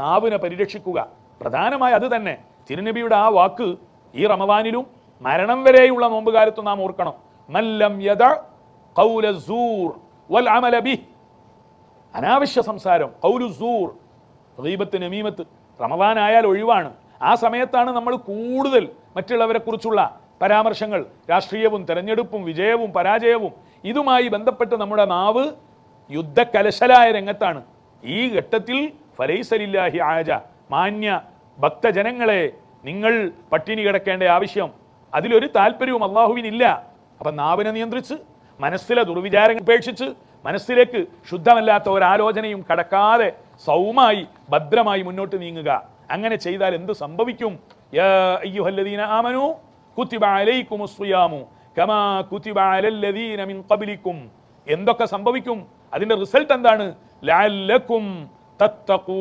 നാവിനെ പരിരക്ഷിക്കുക. പ്രധാനമായി അത് തന്നെ. തിരുനബിയുടെ ആ വാക്ക് ഈ റമദാനിലും മരണം വരെയുള്ള നോമ്പുകാലത്തും നാം ഓർക്കണം. മല്ലം യദ ഖൗല സൂർ വൽ അമല ബിഹി, അനാവശ്യ സംസാരം, ഖൗലു സൂർ, ഗീബത്ത്, നമീമത്ത് റമദാൻ ആയാൽ ഒഴിവാണ്. ആ സമയത്താണ് നമ്മൾ കൂടുതൽ മറ്റുള്ളവരെ കുറിച്ചുള്ള പരാമർശങ്ങൾ, രാഷ്ട്രീയവും തെരഞ്ഞെടുപ്പും വിജയവും പരാജയവും ഇതുമായി ബന്ധപ്പെട്ട് നമ്മുടെ നാവ് യുദ്ധകലശലായ രംഗത്താണ്. ഈ ഘട്ടത്തിൽ ഫലൈസലില്ലാഹി ആജ, മാന്യ ഭക്തജനങ്ങളെ, നിങ്ങൾ പട്ടിണി കിടക്കേണ്ട ആവശ്യം, അതിലൊരു താല്പര്യവും അള്ളാഹുവിനില്ല. അപ്പം നാവിനെ നിയന്ത്രിച്ച് മനസ്സിലെ ദുർവിചാരങ്ങൾ ഉപേക്ഷിച്ച് മനസ്സിലേക്ക് ശുദ്ധമല്ലാത്ത ഒരാലോചനയും കടക്കാതെ സൗമായി ഭദ്രമായി മുന്നോട്ട് നീങ്ങുക. അങ്ങനെ ചെയ്താൽ എന്ത് സംഭവിക്കും? യാ അയ്യുഹല്ലദീന ആമനൂ കുതിബ അലൈക്കുമുസ് സിയാമു കമാ കുതിബ അലല്ലദീന മിൻ ഖബ്ലിക്കും. എന്തൊക്കെ സംഭവിക്കും? അതിന്റെ റിസൾട്ട് എന്താണ്? ലഅല്ലക്കും തത്തഖൂ